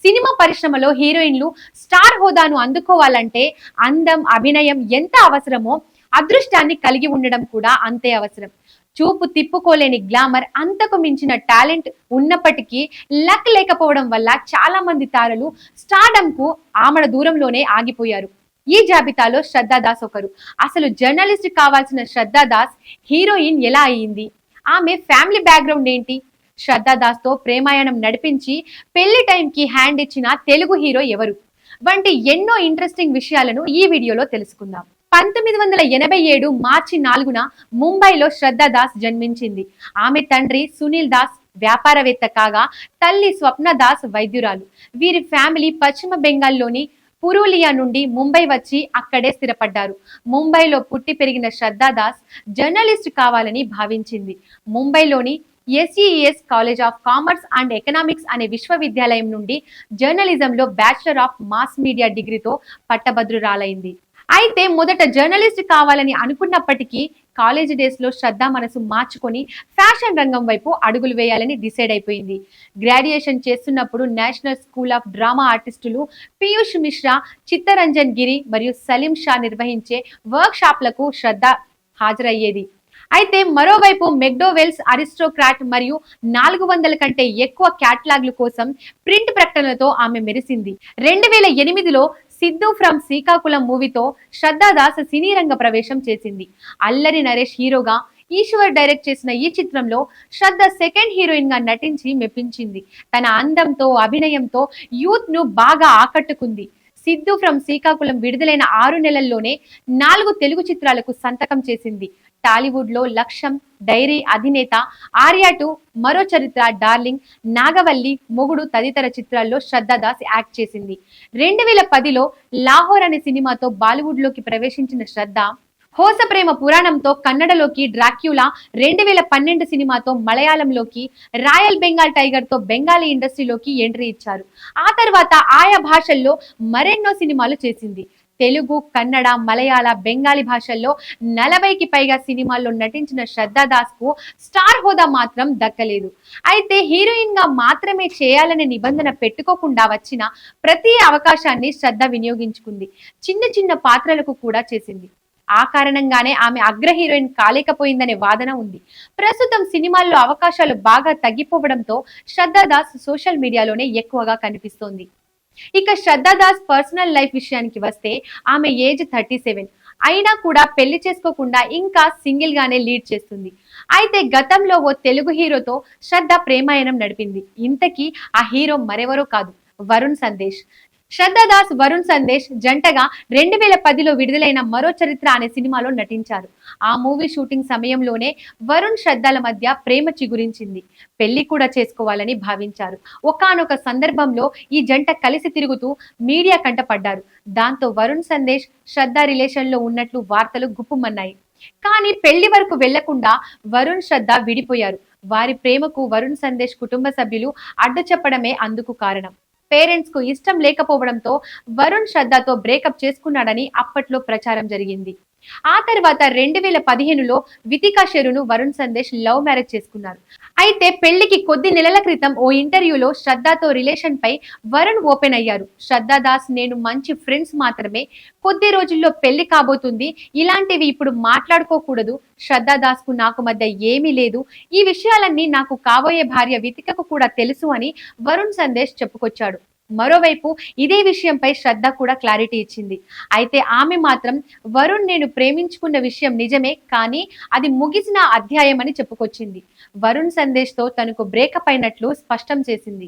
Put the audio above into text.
Cinema పరిశ్రమలో హీరోయిన్లు star హోదాను అందుకోవాలంటే అందం, అభినయం ఎంత అవసరమో అదృష్టాన్ని కలిగి ఉండడం కూడా అంతే అవసరం. చూపు తిప్పుకోలేని గ్లామర్, అంతకు మించిన టాలెంట్ ఉన్నప్పటికీ లక్ లేకపోవడం వల్ల చాలా మంది తారలు స్టార్డమ్ కు ఆమడ దూరంలోనే ఆగిపోయారు. ఈ జాబితాలో శ్రద్ధా దాస్ ఒకరు. అసలు జర్నలిస్ట్ కావాల్సిన శ్రద్ధా దాస్ హీరోయిన్ ఎలా అయ్యింది? ఆమె ఫ్యామిలీ బ్యాక్గ్రౌండ్ ఏంటి? శ్రద్ధా దాస్ తో ప్రేమాయణం నడిపించి పెళ్లి టైంకి హ్యాండ్ ఇచ్చిన తెలుగు హీరో ఎవరు? వంటి ఎన్నో ఇంట్రెస్టింగ్ విషయాలను ఈ వీడియోలో తెలుసుకుందాం. 1987 మార్చి 4న ముంబైలో శ్రద్ధా దాస్ జన్మించింది. ఆమె తండ్రి సునీల్ దాస్ వ్యాపారవేత్త కాగా, తల్లి స్వప్న దాస్ వైద్యురాలు. వీరి ఫ్యామిలీ పశ్చిమ బెంగాల్లోని పురూలియా నుండి ముంబై వచ్చి అక్కడే స్థిరపడ్డారు. ముంబైలో పుట్టి పెరిగిన శ్రద్ధా దాస్ జర్నలిస్ట్ కావాలని భావించింది. ముంబైలోని SES college of commerce and economics అనే విశ్వవిద్యాలయం నుండి జర్నలిజంలో బ్యాచిలర్ ఆఫ్ మాస్ మీడియా డిగ్రీతో పట్టభద్రురాలైంది. అయితే మొదట జర్నలిస్ట్ కావాలని అనుకున్నప్పటికీ కాలేజ్ డేస్ లో శ్రద్ధ మనసు మార్చుకొని ఫ్యాషన్ రంగం వైపు అడుగులు వేయాలని డిసైడ్ అయిపోయింది. గ్రాడ్యుయేషన్ చేస్తున్నప్పుడు నేషనల్ స్కూల్ ఆఫ్ డ్రామా ఆర్టిస్టులు పీయూష్ మిశ్రా, చిత్తరంజన్ గిరి మరియు సలీం షా నిర్వహించే వర్క్ షాప్లకు శ్రద్ధ హాజరయ్యేది. అయితే మరోవైపు మెక్డోవెల్స్, అరిస్టోక్రాట్ మరియు 400 కంటే ఎక్కువ క్యాటలాగ్ల కోసం ప్రింట్ ప్రకటనలతో ఆమె మెరిసింది. 2008లో సిద్ధు ఫ్రమ్ శ్రీకాకుళం మూవీతో శ్రద్ధా దాస్ సినీ రంగ ప్రవేశం చేసింది. అల్లరి నరేష్ హీరోగా, ఈశ్వర్ డైరెక్ట్ చేసిన ఈ చిత్రంలో శ్రద్ధ సెకండ్ హీరోయిన్ గా నటించి మెప్పించింది. తన అందంతో, అభినయంతో యూత్ ను బాగా ఆకట్టుకుంది. సిద్ధు ఫ్రమ్ శ్రీకాకుళం విడుదలైన 6 నెలల్లోనే 4 తెలుగు చిత్రాలకు సంతకం చేసింది. టాలీవుడ్ లో లక్ష్యం, డైరీ, అధినేత, ఆర్యా 2, మరో చరిత్ర, డార్లింగ్, నాగవల్లి, మొగుడు తదితర చిత్రాల్లో శ్రద్ధా దాస్ యాక్ట్ చేసింది. 2010లో లాహోర్ అనే సినిమాతో బాలీవుడ్ లోకి ప్రవేశించిన శ్రద్ధ హోస ప్రేమ పురాణంతో కన్నడలోకి, డ్రాక్యులా 2012 సినిమాతో మలయాళంలోకి, రాయల్ బెంగాల్ టైగర్ తో బెంగాలీ ఇండస్ట్రీలోకి ఎంట్రీ ఇచ్చారు. ఆ తర్వాత ఆయా భాషల్లో మరెన్నో సినిమాలు చేసింది. తెలుగు, కన్నడ, మలయాళ, బెంగాలీ భాషల్లో 40కి పైగా సినిమాల్లో నటించిన శ్రద్ధా దాస్ కు స్టార్ హోదా మాత్రం దక్కలేదు. అయితే హీరోయిన్ గా మాత్రమే చేయాలనే నిబంధన పెట్టుకోకుండా వచ్చిన ప్రతి అవకాశాన్ని శ్రద్ధ వినియోగించుకుంది. చిన్న చిన్న పాత్రలకు కూడా చేసింది. ఆ కారణంగానే ఆమె అగ్ర హీరోయిన్ కాలేకపోయిందనే వాదన ఉంది. ప్రస్తుతం సినిమాల్లో అవకాశాలు బాగా తగ్గిపోవడంతో శ్రద్ధా దాస్ సోషల్ మీడియాలోనే ఎక్కువగా కనిపిస్తోంది. ఇక శ్రద్ధా దాస్ పర్సనల్ లైఫ్ విషయానికి వస్తే ఆమె ఏజ్ 37 అయినా కూడా పెళ్లి చేసుకోకుండా ఇంకా సింగిల్ గానే లీడ్ చేస్తుంది. అయితే గతంలో ఓ తెలుగు హీరోతో శ్రద్ధ ప్రేమాయణం నడిపింది. ఇంతకీ ఆ హీరో మరెవరో కాదు, వరుణ్ సందేశ్. శ్రద్ధా దాస్, వరుణ్ సందేశ్ జంటగా 2010లో విడుదలైన మరో చరిత్ర అనే సినిమాలో నటించారు. ఆ మూవీ షూటింగ్ సమయంలోనే వరుణ్, శ్రద్ధల మధ్య ప్రేమ చిగురించింది. పెళ్లి కూడా చేసుకోవాలని భావించారు. ఒకానొక సందర్భంలో ఈ జంట కలిసి తిరుగుతూ మీడియా కంటపడ్డారు. దాంతో వరుణ్ సందేశ్, శ్రద్ధ రిలేషన్ లో ఉన్నట్లు వార్తలు గుప్పుమన్నాయి. కానీ పెళ్లి వరకు వెళ్లకుండా వరుణ్, శ్రద్ధ విడిపోయారు. వారి ప్రేమకు వరుణ్ సందేశ్ కుటుంబ సభ్యులు అడ్డు చెప్పడమే అందుకు కారణం. పేరెంట్స్ కు ఇష్టం లేకపోవడంతో వరుణ్ శ్రద్ధతో బ్రేకప్ చేసుకున్నాడని అప్పట్లో ప్రచారం జరిగింది. ఆ తర్వాత 2015లో వితికా షెరును వరుణ్ సందేశ్ లవ్ మ్యారేజ్ చేసుకున్నారు. అయితే పెళ్లికి కొద్ది నెలల క్రితం ఓ ఇంటర్వ్యూలో శ్రద్ధతో రిలేషన్ పై వరుణ్ ఓపెన్ అయ్యారు. శ్రద్ధా దాస్, నేను మంచి ఫ్రెండ్స్ మాత్రమే, కొద్ది రోజుల్లో పెళ్లి కాబోతుంది, ఇలాంటివి ఇప్పుడు మాట్లాడుకోకూడదు. శ్రద్ధా దాస్ కు నాకు మధ్య ఏమీ లేదు, ఈ విషయాలన్నీ నాకు కాబోయే భార్య వితికకు కూడా తెలుసు అని వరుణ్ సందేశ్ చెప్పుకొచ్చాడు. మరోవైపు ఇదే విషయంపై శ్రద్ధ కూడా క్లారిటీ ఇచ్చింది. అయితే ఆమె మాత్రం వరుణ్ నేను ప్రేమించుకున్న విషయం నిజమే, కానీ అది ముగిసిన అధ్యాయం అని చెప్పుకొచ్చింది. వరుణ్ సందేశ్ తో తనకు బ్రేకప్ అయినట్లు స్పష్టం చేసింది.